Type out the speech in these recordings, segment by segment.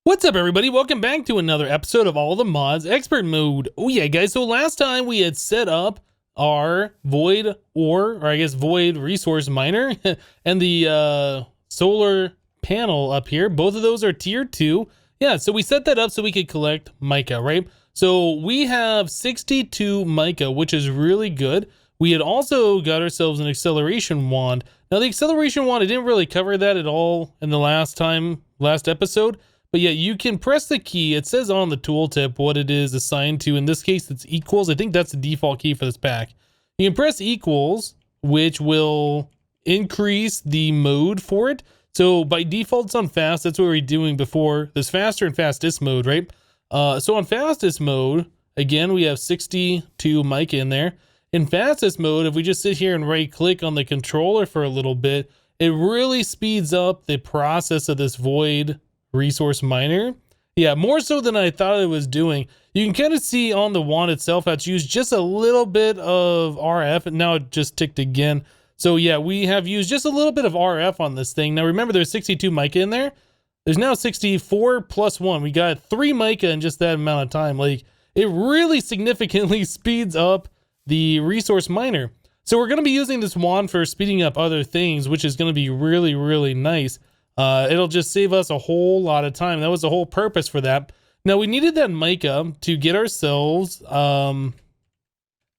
What's up, everybody? Welcome back to another episode of All the Mods Expert Mode. Oh yeah, guys, so last time we had set up our void ore, or I guess void resource miner, and the solar panel up here. Both of those are tier 2. Yeah, so we set that up so we could collect mica, right? So we have 62 mica, which is really good. We had also got ourselves an acceleration wand. Now the acceleration wand, I didn't really cover that at all in the last episode. But yeah, you can press the key. It says on the tooltip what it is assigned to. In this case, it's equals. I think that's the default key for this pack. You can press equals, which will increase the mode for it. So by default, it's on fast. That's what we were doing before. There's faster and fastest mode, right? So on fastest mode, again, we have 62 mica in there. In fastest mode, if we just sit here and right click on the controller for a little bit, it really speeds up the process of this void resource miner. Yeah, more so than I thought it was doing. You can kind of see on the wand itself how it's used just a little bit of RF, and now it just ticked again. So yeah, we have used just a little bit of RF on this thing. Now remember, there's 62 mica in there. There's now 64 plus 1. We got 3 mica in just that amount of time. Like, it really significantly speeds up the resource miner. So we're going to be using this wand for speeding up other things, which is going to be really, really nice. It'll just save us a whole lot of time. That was the whole purpose for that. Now we needed that mica to get ourselves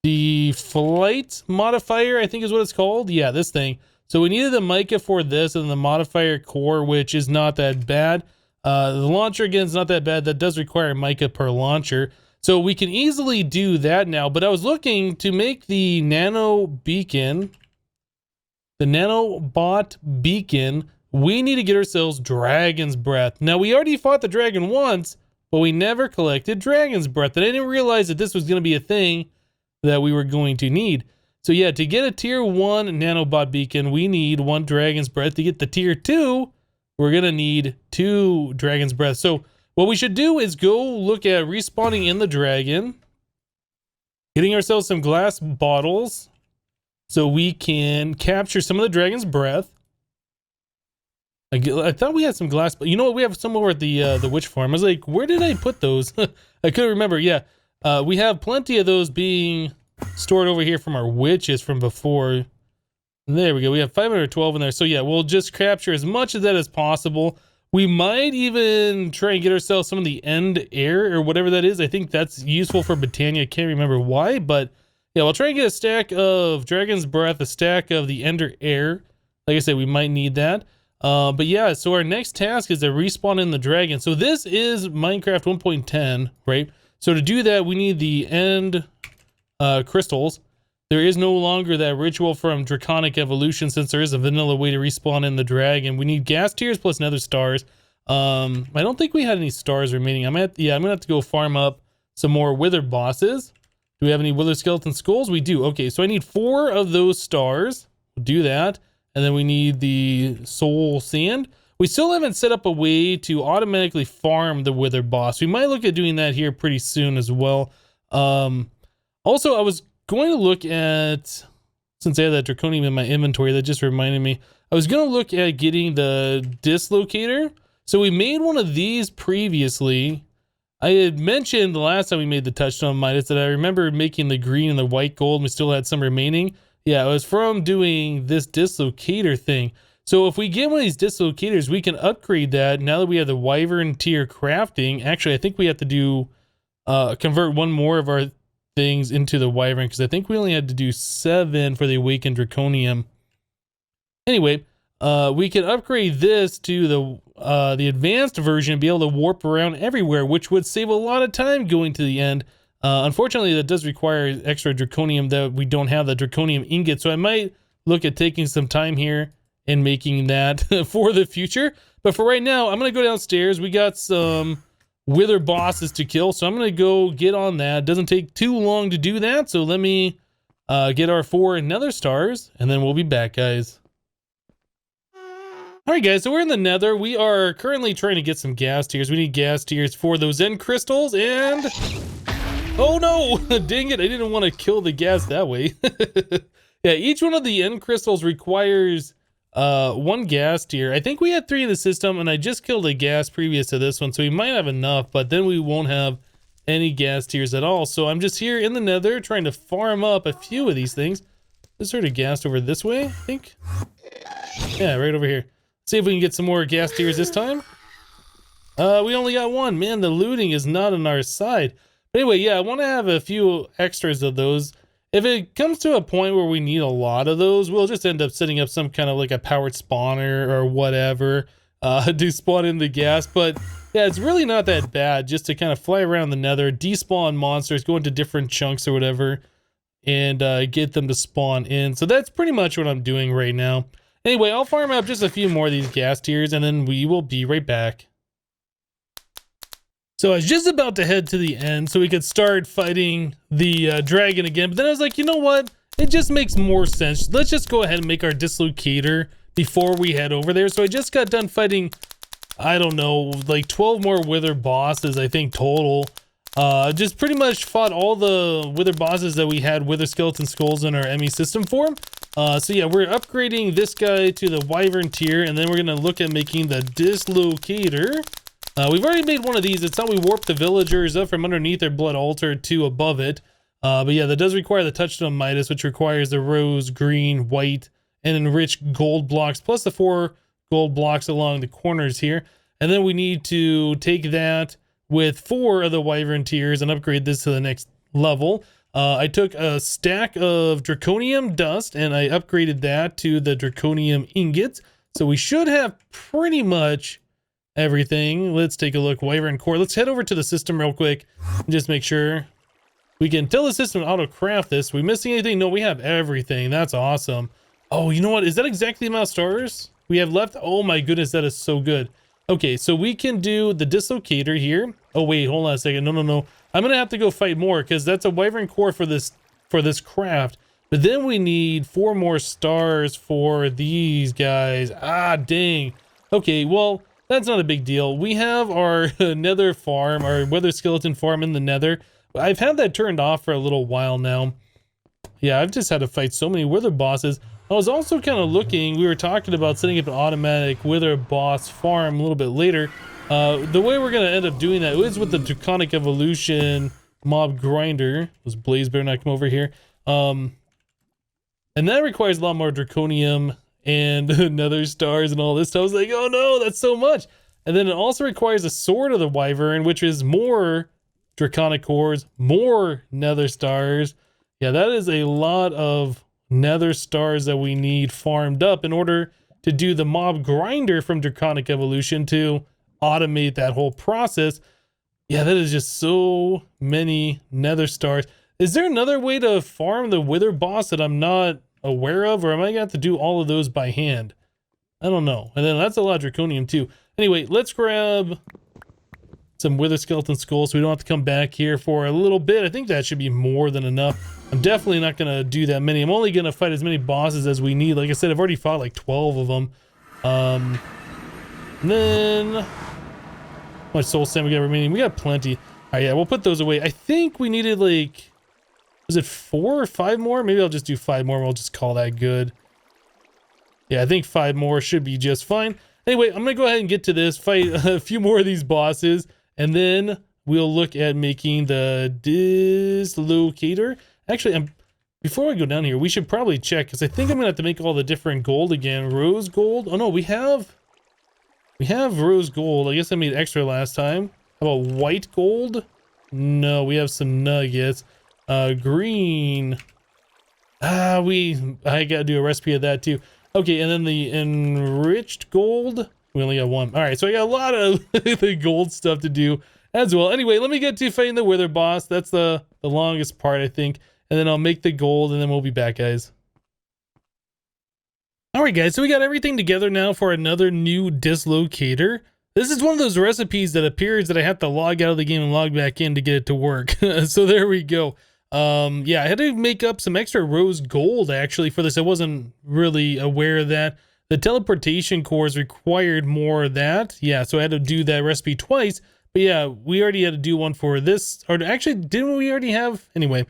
the flight modifier, I think is what it's called. Yeah, this thing. So we needed the mica for this and the modifier core, which is not that bad. The launcher, again, is not that bad. That does require mica per launcher. So we can easily do that now. But I was looking to make the nano beacon, the nanobot beacon. We need to get ourselves Dragon's Breath. Now, we already fought the dragon once, but we never collected Dragon's Breath. And I didn't realize that this was going to be a thing that we were going to need. So yeah, to get a tier 1 nanobot beacon, we need 1 Dragon's Breath. To get the tier 2, we're going to need 2 Dragon's Breath. So what we should do is go look at respawning in the dragon, getting ourselves some glass bottles so we can capture some of the Dragon's Breath. I thought we had some glass, but you know what? We have some over at the witch farm. I was like, where did I put those? I couldn't remember. Yeah, we have plenty of those being stored over here from our witches from before. There we go. We have 512 in there. So yeah, we'll just capture as much of that as possible. We might even try and get ourselves some of the end air or whatever that is. I think that's useful for Britannia. I can't remember why, but yeah, we'll try and get a stack of Dragon's Breath, a stack of the ender air. Like I said, we might need that. But yeah, so our next task is to respawn in the dragon. So this is Minecraft 1.10, right? So to do that, we need the end crystals. There is no longer that ritual from Draconic Evolution, since there is a vanilla way to respawn in the dragon. We need gas tiers plus nether stars. I don't think we had any stars remaining. I'm gonna have to go farm up some more wither bosses. Do we have any wither skeleton skulls? We do. Okay, so I need 4 of those stars. We'll do that. And then we need the soul sand. We still haven't set up a way to automatically farm the wither boss. We might look at doing that here pretty soon as well. Also, I was going to look at, since I had that draconium in my inventory, that just reminded me. I was going to look at getting the dislocator. So we made one of these previously. I had mentioned the last time we made the touchstone minus that I remember making the green and the white gold, and we still had some remaining. Yeah, it was from doing this dislocator thing. So if we get one of these dislocators, we can upgrade that. Now that we have the wyvern tier crafting, actually, I think we have to do, convert 1 more of our things into the wyvern, because I think we only had to do 7 for the awakened draconium. Anyway, we can upgrade this to the advanced version and be able to warp around everywhere, which would save a lot of time going to the end. Unfortunately, that does require extra draconium that we don't have the draconium ingot. So I might look at taking some time here and making that for the future. But for right now, I'm going to go downstairs. We got some wither bosses to kill. So I'm going to go get on that. It doesn't take too long to do that. So let me get our 4 nether stars, and then we'll be back, guys. All right, guys, so we're in the nether. We are currently trying to get some gas tiers. We need gas tiers for those end crystals, and... oh no, dang it, I didn't want to kill the gas that way. Yeah, each one of the end crystals requires one ghast here. I think we had 3 in the system, and I just killed a ghast previous to this one, so we might have enough, but then we won't have any ghast tiers at all. So I'm just here in the nether trying to farm up a few of these things. Let's sort of ghast over this way, I think. Yeah, right over here. See if we can get some more ghast tiers this time. We only got 1. Man, the looting is not on our side. But anyway, yeah, I want to have a few extras of those. If it comes to a point where we need a lot of those, we'll just end up setting up some kind of like a powered spawner or whatever to spawn in the ghast. But yeah, it's really not that bad just to kind of fly around the nether, despawn monsters, go into different chunks or whatever, and get them to spawn in. So that's pretty much what I'm doing right now. Anyway, I'll farm up just a few more of these ghast tiers, and then we will be right back. So I was just about to head to the end so we could start fighting the dragon again, but then I was like, you know what? It just makes more sense. Let's just go ahead and make our dislocator before we head over there. So I just got done fighting, I don't know, like 12 more wither bosses, I think, total. Just pretty much fought all the wither bosses that we had wither skeleton skulls in our ME system for. So yeah, we're upgrading this guy to the wyvern tier, and then we're gonna look at making the dislocator. We've already made one of these. It's how we warp the villagers up from underneath their blood altar to above it. But yeah, that does require the touchstone Midas, which requires the rose, green, white, and enriched gold blocks, plus the 4 gold blocks along the corners here. And then we need to take that with 4 of the wyvern tiers and upgrade this to the next level. I took a stack of draconium dust and I upgraded that to the draconium ingots. So we should have pretty much everything. Let's take a look. Wyvern core. Let's head over to the system real quick and just make sure we can tell the system auto craft this. We missing anything? No, we have everything. That's awesome. Oh, you know what? Is that exactly the amount of stars we have left? Oh my goodness, that is so good. Okay, so we can do the dislocator here. Oh wait, hold on a second. No. I'm gonna have to go fight more because that's a wyvern core for this craft. But then we need 4 more stars for these guys. Ah, dang. Okay, well, that's not a big deal. We have our nether farm, our wither skeleton farm in the nether. I've had that turned off for a little while now. Yeah, I've just had to fight so many wither bosses. I was also kind of looking, we were talking about setting up an automatic wither boss farm a little bit later. The way we're going to end up doing that is with the Draconic Evolution mob grinder. Those blaze better not come over here. And that requires a lot more draconium and nether stars and all this stuff. I was like, oh no, that's so much. And then it also requires a sword of the wyvern, which is more draconic cores, more nether stars. Yeah, that is a lot of nether stars that we need farmed up in order to do the mob grinder from Draconic Evolution to automate that whole process. Yeah, that is just so many nether stars. Is there another way to farm the wither boss that I'm not aware of, or am I gonna have to do all of those by hand? I don't know. And then that's a lot of draconium too. Anyway, let's grab some wither skeleton skulls so we don't have to come back here for a little bit. I think that should be more than enough. I'm definitely not gonna do that many. I'm only gonna fight as many bosses as we need. Like I said, I've already fought like 12 of them. And then how much soul sand we got remaining? We got plenty. All right, yeah, we'll put those away. I think we needed like, was it 4 or 5 more? Maybe I'll just do 5 more and we'll just call that good. Yeah, I think 5 more should be just fine. Anyway, I'm gonna go ahead and get to this, fight a few more of these bosses, and then we'll look at making the dislocator. Actually, before I go down here, we should probably check, because I think I'm gonna have to make all the different gold again. Rose gold? Oh no, we have rose gold. I guess I made extra last time. How about white gold? No, we have some nuggets. Green. I gotta do a recipe of that too. Okay, and then the enriched gold. We only got 1. All right, so I got a lot of the gold stuff to do as well. Anyway, let me get to fighting the wither boss. That's the longest part, I think. And then I'll make the gold, and then we'll be back, guys. All right, guys, so we got everything together now for another new dislocator. This is one of those recipes that appears that I have to log out of the game and log back in to get it to work. So there we go. Yeah, I had to make up some extra rose gold actually for this. I wasn't really aware of that. The teleportation cores required more of that. Yeah, so I had to do that recipe twice. But yeah, we already had to do one for this. Or actually, didn't we already have? Anyway,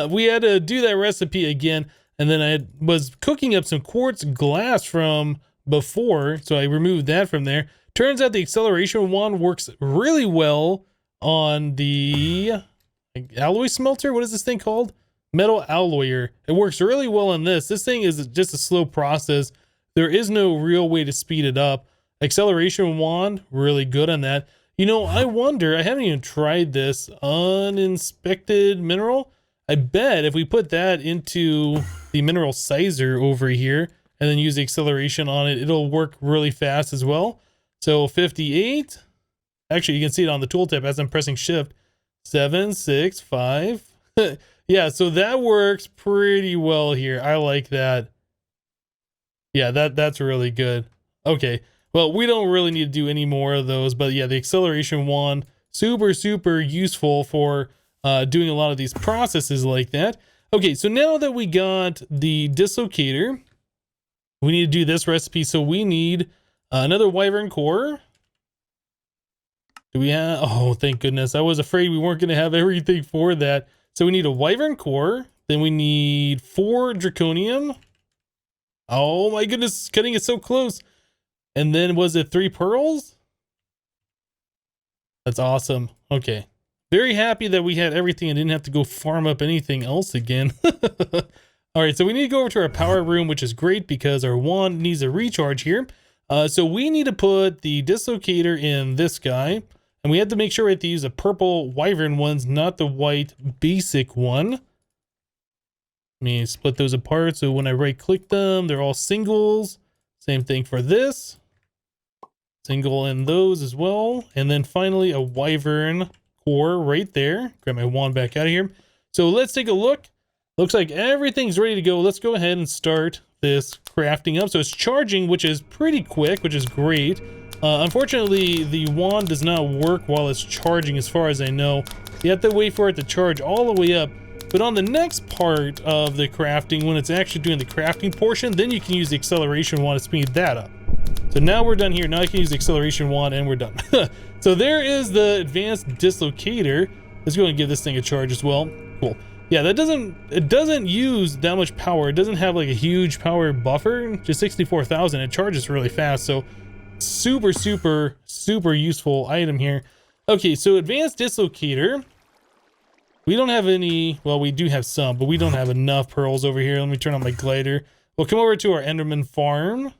we had to do that recipe again. And then I was cooking up some quartz glass from before, so I removed that from there. Turns out the acceleration wand works really well on the alloy smelter. What is this thing called? Metal alloyer. It works really well on this. This thing is just a slow process. There is no real way to speed it up. Acceleration wand, really good on that. You know, I wonder, I haven't even tried this uninspected mineral. I bet if we put that into the mineral sizer over here and then use the acceleration on it, it'll work really fast as well. So 58, actually you can see it on the tooltip as I'm pressing shift. 7, 6, 5. Yeah, so that works pretty well here. I like that. Yeah, that's really good. Okay, well, we don't really need to do any more of those, but yeah, the acceleration wand, super useful for doing a lot of these processes like that. Okay, so now that we got the dislocator, we need to do this recipe. So we need another wyvern core. Do we have, oh, thank goodness. I was afraid we weren't going to have everything for that. So we need a wyvern core. Then we need 4 draconium. Oh my goodness, cutting it so close. And then was it 3 pearls? That's awesome. Okay. Very happy that we had everything and didn't have to go farm up anything else again. All right, so we need to go over to our power room, which is great because our wand needs a recharge here. So we need to put the dislocator in this guy. And we have to make sure we have to use the purple wyvern ones, not the white basic one. Let me split those apart. So when I right click them, they're all singles. Same thing for this. Single in those as well. And then finally a wyvern core right there. Grab my wand back out of here. So let's take a look. Looks like everything's ready to go. Let's go ahead and start this crafting up. So it's charging, which is pretty quick, which is great. Unfortunately, the wand does not work while it's charging as far as I know. You have to wait for it to charge all the way up. But on the next part of the crafting, when it's actually doing the crafting portion, then you can use the acceleration wand to speed that up. So now we're done here. Now I can use the acceleration wand and we're done. So there is the advanced dislocator. Let's go and give this thing a charge as well. Cool. Yeah, it doesn't use that much power. It doesn't have like a huge power buffer, just 64,000. It charges really fast. So super useful item here. Okay, so advanced dislocator. We don't have any, well, we do have some, but we don't have enough pearls over here. Let me turn on my glider. We'll come over to our Enderman farm.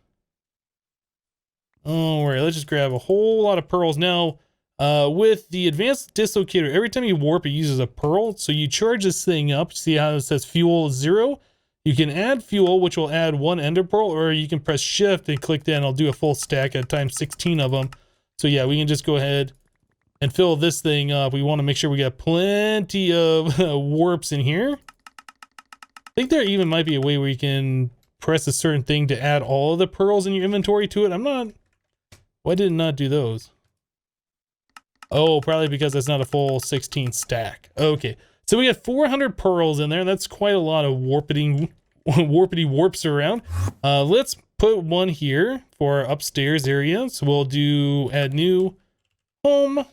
All right, let's just grab a whole lot of pearls. Now, with the advanced dislocator, every time you warp, it uses a pearl. So you charge this thing up. See how it says fuel 0? You can add fuel, which will add 1 ender pearl, or you can press shift and click that and I'll do a full stack at times 16 of them. So yeah, we can just go ahead and fill this thing up. We want to make sure we got plenty of warps in here. I think there even might be a way where you can press a certain thing to add all of the pearls in your inventory to it. I'm not, why did it not do those? Oh, probably because that's not a full 16 stack. Okay. So we got 400 pearls in there, and that's quite a lot of warpity warps around. Let's put one here for our upstairs area. So we'll do add new home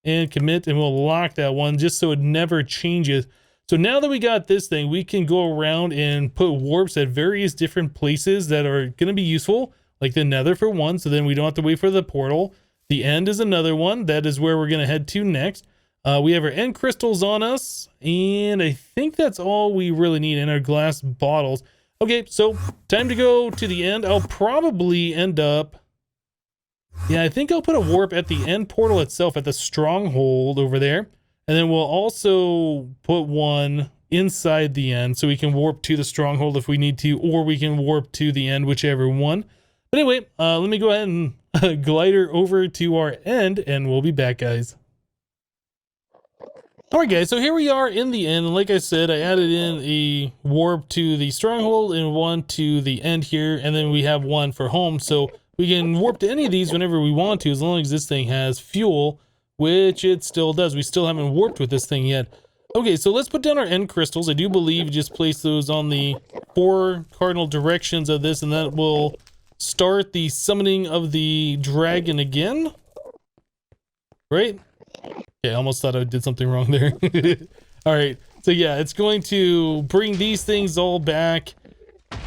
and commit, and we'll lock that one just so it never changes. So now that we got this thing, we can go around and put warps at various different places that are going to be useful, like the nether for one, so then we don't have to wait for the portal. The end is another one. That is where we're going to head to next. We have our end crystals on us, and I think that's all we really need in our glass bottles. Okay, so time to go to the end. I'll probably end up, yeah, I think I'll put a warp at the end portal itself at the stronghold over there. And then we'll also put one inside the end so we can warp to the stronghold if we need to, or we can warp to the end, whichever one. But anyway, let me go ahead and glider over to our end, and we'll be back, guys. Alright guys, so here we are in the end. Like I said, I added in a warp to the stronghold and one to the end here, and then we have one for home. So we can warp to any of these whenever we want to, as long as this thing has fuel, which it still does. We still haven't warped with this thing yet. Okay, so let's put down our end crystals. I do believe you just place those on the 4 cardinal directions of this, and that will start the summoning of the dragon again. Right? Yeah, I almost thought I did something wrong there. All right, So yeah, it's going to bring these things all back.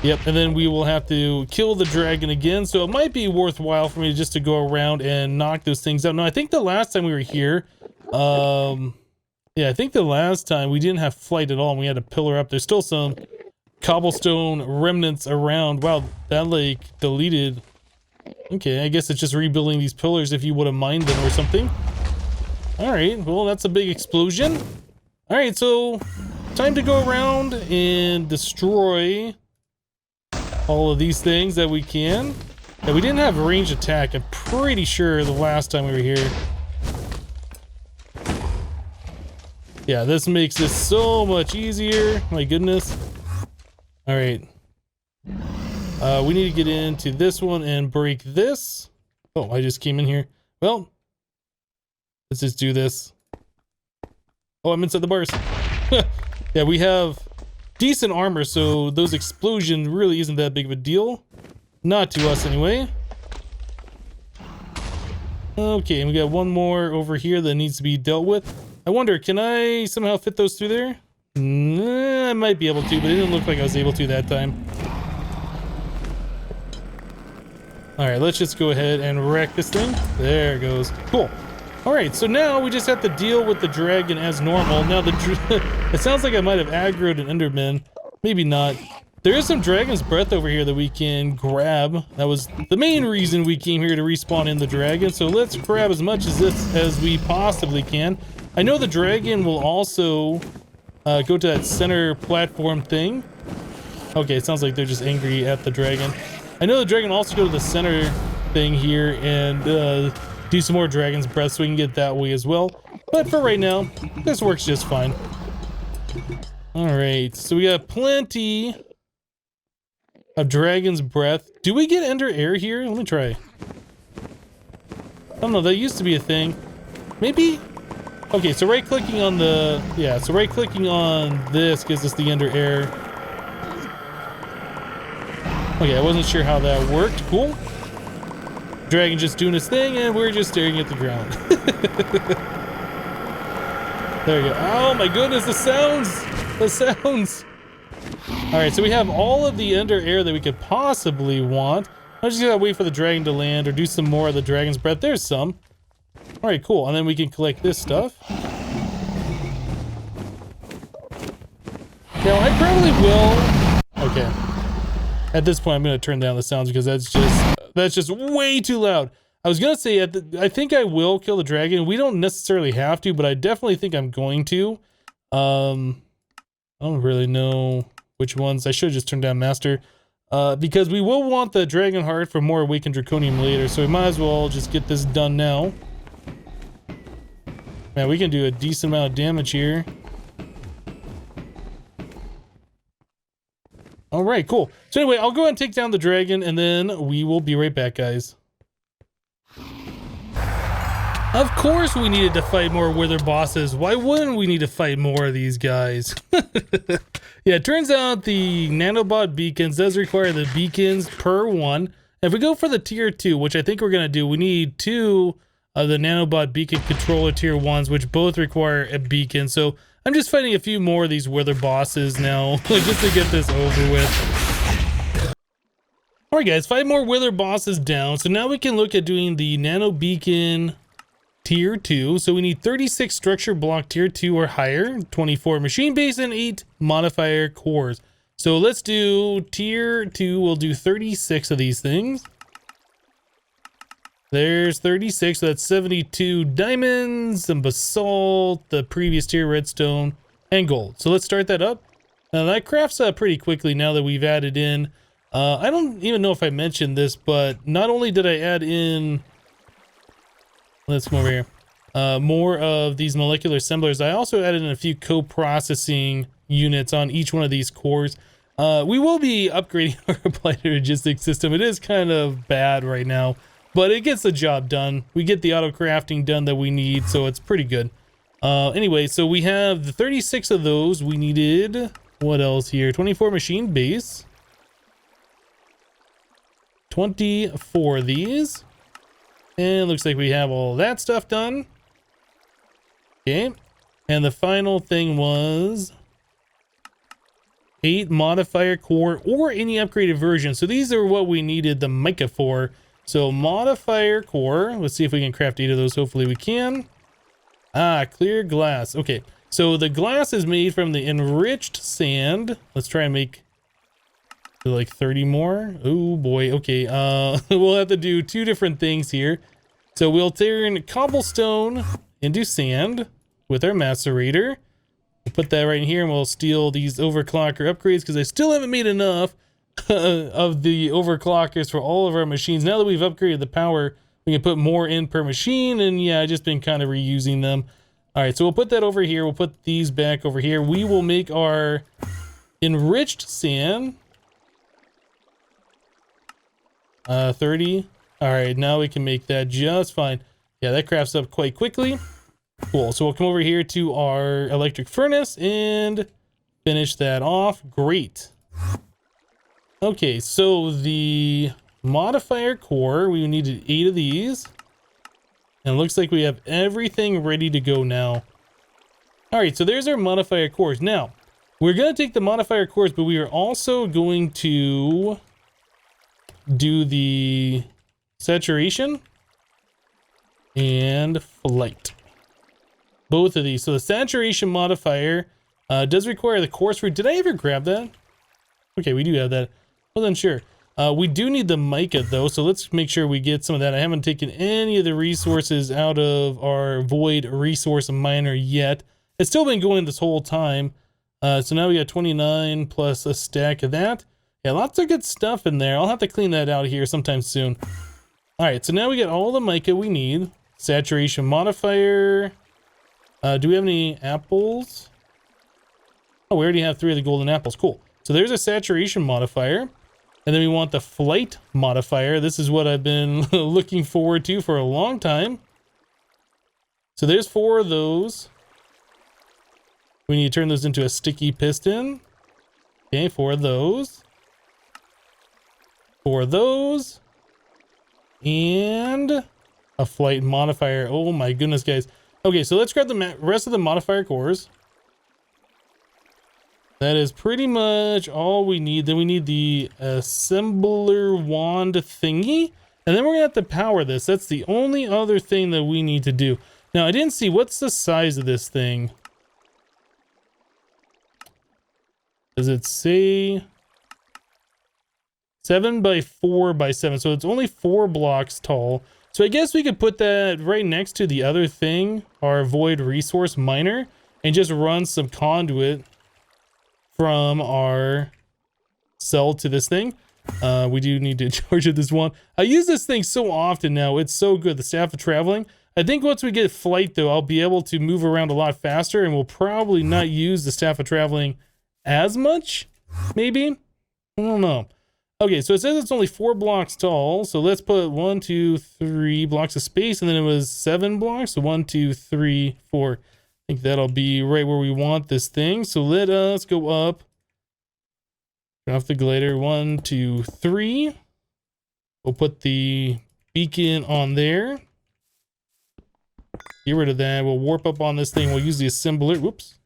Yep, and then we will have to kill the dragon again. So it might be worthwhile for me just to go around and knock those things out. No, I think the last time we were here, yeah, I think the last time we didn't have flight at all and we had to pillar up. There's still some cobblestone remnants around. Wow, that like deleted. Okay, I guess it's just rebuilding these pillars if you would have mined them or something. All right, well, that's a big explosion. All right, so time to go around and destroy all of these things that we can. Yeah, we didn't have range attack, I'm pretty sure, the last time we were here. Yeah, this makes this so much easier. My goodness. All right. We need to get into this one and break this. Oh, I just came in here. Well, let's just do this. Oh, I'm inside the bars. Yeah, we have decent armor, so those explosions really isn't that big of a deal. Not to us, anyway. Okay, and we got one more over here that needs to be dealt with. I wonder, can I somehow fit those through there? Nah, I might be able to, but it didn't look like I was able to that time. Alright, let's just go ahead and wreck this thing. There it goes. Cool. Alright, so now we just have to deal with the dragon as normal. Now, it sounds like I might have aggroed an enderman. Maybe not. There is some dragon's breath over here that we can grab. That was the main reason we came here, to respawn in the dragon. So let's grab as much as this as we possibly can. I know the dragon will also go to that center platform thing. Okay, it sounds like they're just angry at the dragon. I know the dragon will also go to the center thing here and do some more dragon's breath so we can get that way as well. But for right now, this works just fine. Alright, so we got plenty of dragon's breath. Do we get ender air here? Let me try. I don't know, that used to be a thing. Maybe? Okay, so right clicking on the, yeah, so right clicking on this gives us the ender air. Okay, I wasn't sure how that worked. Cool. Dragon just doing his thing, and we're just staring at the ground. There you go. Oh my goodness, the sounds! The sounds! Alright, so we have all of the ender air that we could possibly want. I just gotta wait for the dragon to land or do some more of the dragon's breath. There's some. Alright, cool. And then we can collect this stuff. Now, I probably will... Okay. At this point, I'm going to turn down the sounds because that's just way too loud. I was going to say, I think I will kill the dragon. We don't necessarily have to, but I definitely think I'm going to. I don't really know which ones. I should have just turned down master. Because we will want the dragon heart for more awakened draconium later, so we might as well just get this done now. Man, we can do a decent amount of damage here. Alright, cool. So anyway, I'll go ahead and take down the dragon, and then we will be right back, guys. Of course we needed to fight more wither bosses. Why wouldn't we need to fight more of these guys? Yeah, it turns out the nanobot beacons does require the beacons per one. If we go for the tier 2, which I think we're going to do, we need 2 of the nanobot beacon controller tier 1s, which both require a beacon. So I'm just fighting a few more of these wither bosses now, just to get this over with. Alright guys, 5 more wither bosses down. So now we can look at doing the nano beacon tier 2. So we need 36 structure block tier 2 or higher, 24 machine base, and 8 modifier cores. So let's do tier 2. We'll do 36 of these things. There's 36, so that's 72 diamonds, some basalt, the previous tier redstone, and gold. So let's start that up. Now that crafts up pretty quickly now that we've added in. I don't even know if I mentioned this, but not only did I add in, let's come over here, more of these molecular assemblers, I also added in a few co-processing units on each one of these cores. We will be upgrading our applied logistics system. It is kind of bad right now, but it gets the job done. We get the auto crafting done that we need, so it's pretty good. Anyway, so we have the 36 of those. We needed, what else here? 24 machine base. 24 of these. And it looks like we have all that stuff done. Okay. And the final thing was 8 modifier core or any upgraded version. So these are what we needed the mica for. So modifier core, let's see if we can craft 8 of those. Hopefully we can. Ah, clear glass. Okay, so the glass is made from the enriched sand. Let's try and make like 30 more. Oh boy. Okay, we'll have to do 2 different things here. So we'll turn cobblestone into sand with our macerator. We'll put that right in here and we'll steal these overclocker upgrades because I still haven't made enough of the overclockers for all of our machines. Now that we've upgraded the power, we can put more in per machine, and yeah, I just been kind of reusing them. All right, so we'll put that over here. We'll put these back over here. We will make our enriched sand. 30. All right, now we can make that just fine. Yeah, that crafts up quite quickly. Cool, so we'll come over here to our electric furnace and finish that off. Great. Okay, so the modifier core, we needed 8 of these. And it looks like we have everything ready to go now. All right, so there's our modifier cores. Now, we're going to take the modifier cores, but we are also going to do the saturation and flight. Both of these. So the saturation modifier does require the coarse fruit. Did I ever grab that? Okay, we do have that. Wasn't sure. We do need the mica though, so let's make sure we get some of that. I haven't taken any of the resources out of our void resource miner yet. It's still been going this whole time. So now we got 29 plus a stack of that. Yeah, lots of good stuff in there. I'll have to clean that out here sometime soon. All right, so now we got all the mica we need. Saturation modifier. Do we have any apples? Oh, we already have 3 of the golden apples. Cool. So there's a saturation modifier. And then we want the flight modifier. This is what I've been looking forward to for a long time. So there's 4 of those. We need to turn those into a sticky piston. Okay, 4 of those. 4 of those. And a flight modifier. Oh my goodness, guys. Okay, so let's grab the rest of the modifier cores. That is pretty much all we need. Then we need the assembler wand thingy. And then we're going to have to power this. That's the only other thing that we need to do. Now, I didn't see, what's the size of this thing? Does it say 7 by 4 by 7? So it's only 4 blocks tall. So I guess we could put that right next to the other thing, our void resource miner, and just run some conduit from our cell to this thing. We do need to charge it this one. I use this thing so often now. It's so good. The staff of traveling. I think once we get flight though, I'll be able to move around a lot faster, and we'll probably not use the staff of traveling as much. Maybe? I don't know. Okay, so it says it's only 4 blocks tall. So let's put 1, 2, 3 blocks of space, and then it was 7 blocks. So 1, 2, 3, 4. I think that'll be right where we want this thing. So let us go up. Turn off the glider. 1, 2, 3. We'll put the beacon on there. Get rid of that. We'll warp up on this thing. We'll use the assembler. Whoops.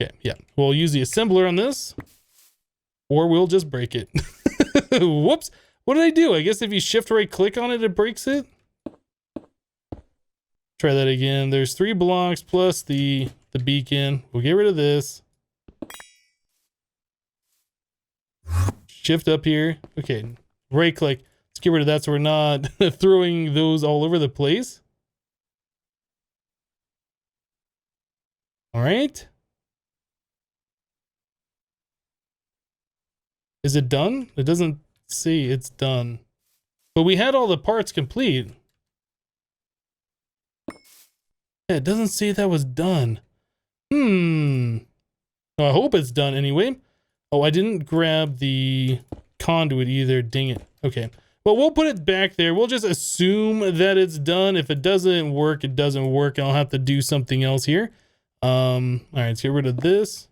Okay, yeah. We'll use the assembler on this. Or we'll just break it. Whoops. What did I do? I guess if you shift right click on it, it breaks it. Try that again. There's 3 blocks plus the beacon. We'll get rid of this. Shift up here. Okay, right click. Let's get rid of that so we're not throwing those all over the place. All right. Is it done? It doesn't say it's done. But we had all the parts complete. Yeah, it doesn't say that was done. Well, I hope it's done anyway. Oh, I didn't grab the conduit either. Dang it. Okay. Well, we'll put it back there. We'll just assume that it's done. If it doesn't work, it doesn't work. I'll have to do something else here. All right, let's get rid of this.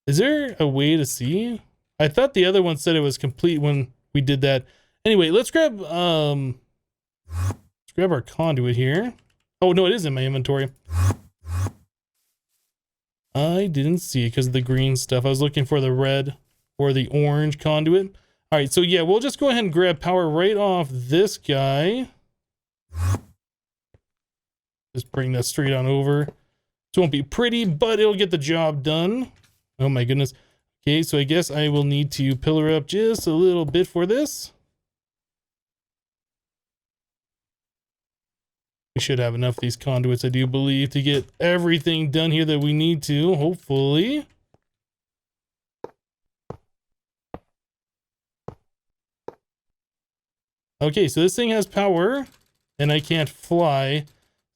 Is there a way to see? I thought the other one said it was complete when we did that. Anyway, let's grab our conduit here. Oh, no, it is in my inventory. I didn't see it because of the green stuff. I was looking for the red or the orange conduit. All right, so yeah, we'll just go ahead and grab power right off this guy. Just bring that straight on over. It won't be pretty, but it'll get the job done. Oh my goodness. Okay, so I guess I will need to pillar up just a little bit for this. We should have enough of these conduits, I do believe, to get everything done here that we need to, hopefully. Okay, so this thing has power, and I can't fly.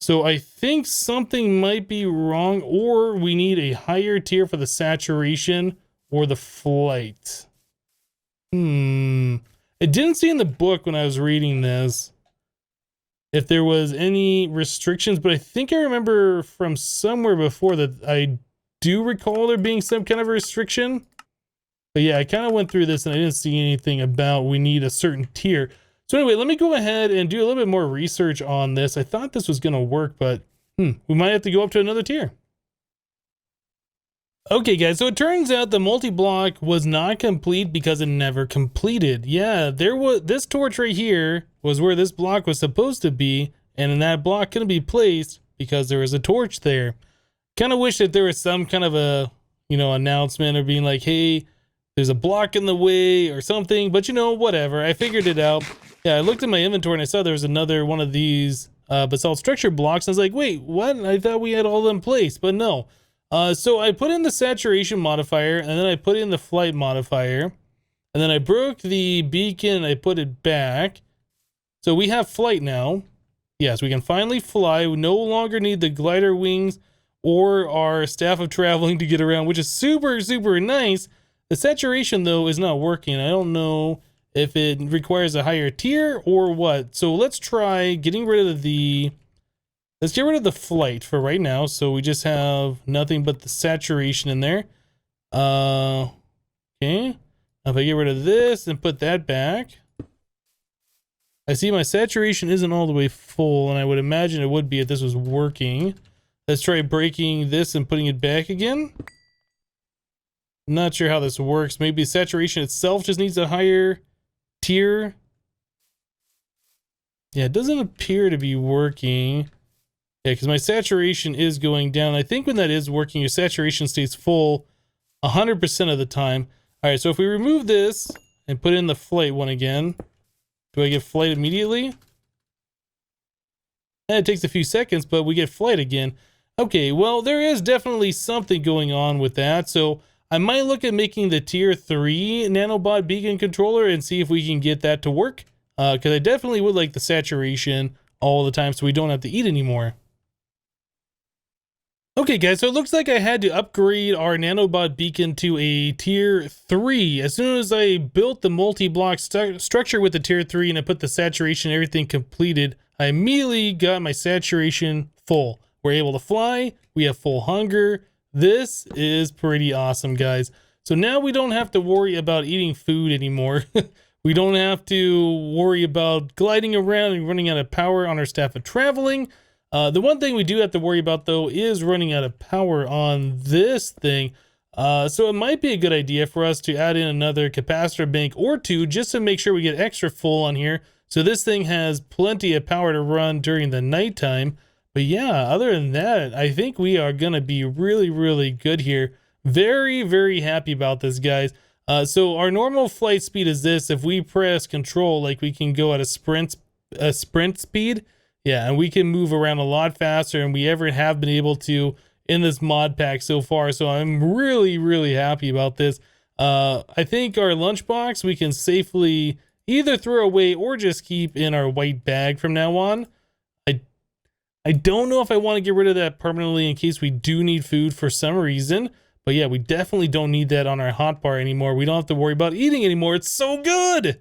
So I think something might be wrong, or we need a higher tier for the saturation or the flight. It didn't see in the book when I was reading this if there was any restrictions, but I think I remember from somewhere before that I do recall there being some kind of restriction. But yeah, I kind of went through this and I didn't see anything about we need a certain tier. So anyway, let me go ahead and do a little bit more research on this. I thought this was going to work, but we might have to go up to another tier. Okay, guys, so it turns out the multi-block was not complete because it never completed. Yeah, there was this torch right here was where this block was supposed to be, and then that block couldn't be placed because there was a torch there. Kind of wish that there was some kind of a, announcement or being like, hey, there's a block in the way or something, but whatever. I figured it out. Yeah, I looked at my inventory and I saw there was another one of these basalt structure blocks. I was like, wait, what? I thought we had all of them placed, but no. So I put in the saturation modifier, and then I put in the flight modifier, and then I broke the beacon and I put it back. So we have flight now. Yes, we can finally fly. We no longer need the glider wings or our staff of traveling to get around, which is super, super nice. The saturation, though, is not working. I don't know if it requires a higher tier or what. So let's try getting rid of the... Let's get rid of the flight for right now. So we just have nothing but the saturation in there. Okay. If I get rid of this and put that back, I see my saturation isn't all the way full, and I would imagine it would be if this was working. Let's try breaking this and putting it back again. Not sure how this works. Maybe saturation itself just needs a higher tier. Yeah, it doesn't appear to be working. Yeah, because my saturation is going down. I think when that is working, your saturation stays full 100% of the time. All right, so if we remove this and put in the flight one again, do I get flight immediately? It takes a few seconds, but we get flight again. Okay, well, there is definitely something going on with that. So I might look at making the tier 3 nanobot beacon controller and see if we can get that to work. Because I definitely would like the saturation all the time so we don't have to eat anymore. Okay, guys, so it looks like I had to upgrade our nanobot beacon to a tier 3. As soon as I built the multi-block structure with the tier 3 and I put the saturation and everything completed, I immediately got my saturation full. We're able to fly. We have full hunger. This is pretty awesome, guys. So now we don't have to worry about eating food anymore. We don't have to worry about gliding around and running out of power on our staff of traveling. The one thing we do have to worry about, though, is running out of power on this thing. So it might be a good idea for us to add in another capacitor bank or two just to make sure we get extra full on here. So this thing has plenty of power to run during the nighttime. But yeah, other than that, I think we are going to be really, really good here. Very, very happy about this, guys. So our normal flight speed is this. If we press control, like we can go at a sprint speed. Yeah, and we can move around a lot faster than we ever have been able to in this mod pack so far. So I'm really, really happy about this. I think our lunchbox we can safely either throw away or just keep in our white bag from now on. I don't know if I want to get rid of that permanently in case we do need food for some reason. But yeah, we definitely don't need that on our hotbar anymore. We don't have to worry about eating anymore. It's so good.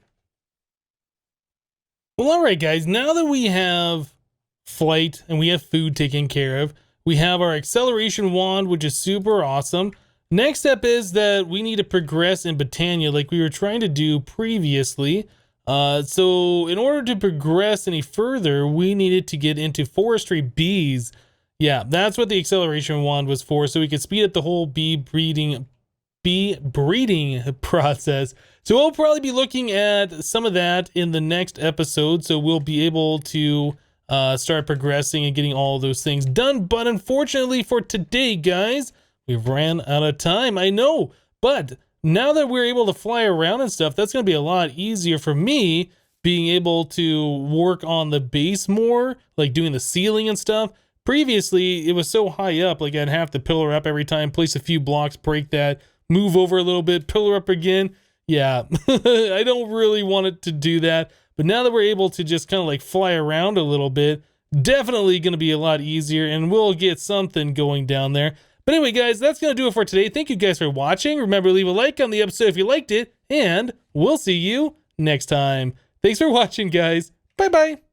Well, all right, guys, now that we have flight and we have food taken care of, we have our acceleration wand, which is super awesome. Next step is that we need to progress in Botania like we were trying to do previously. So in order to progress any further, we needed to get into forestry bees. Yeah, that's what the acceleration wand was for, so we could speed up the whole bee breeding process. So we'll probably be looking at some of that in the next episode, so we'll be able to start progressing and getting all those things done. But unfortunately for today, guys, we've ran out of time. I know, but now that we're able to fly around and stuff, that's going to be a lot easier for me being able to work on the base more, like doing the ceiling and stuff. Previously, it was so high up, like I'd have to pillar up every time, place a few blocks, break that, move over a little bit, pillar up again. Yeah, I don't really want it to do that. But now that we're able to just kind of like fly around a little bit, definitely going to be a lot easier, and we'll get something going down there. But anyway, guys, that's going to do it for today. Thank you guys for watching. Remember, leave a like on the episode if you liked it, and we'll see you next time. Thanks for watching, guys. Bye-bye.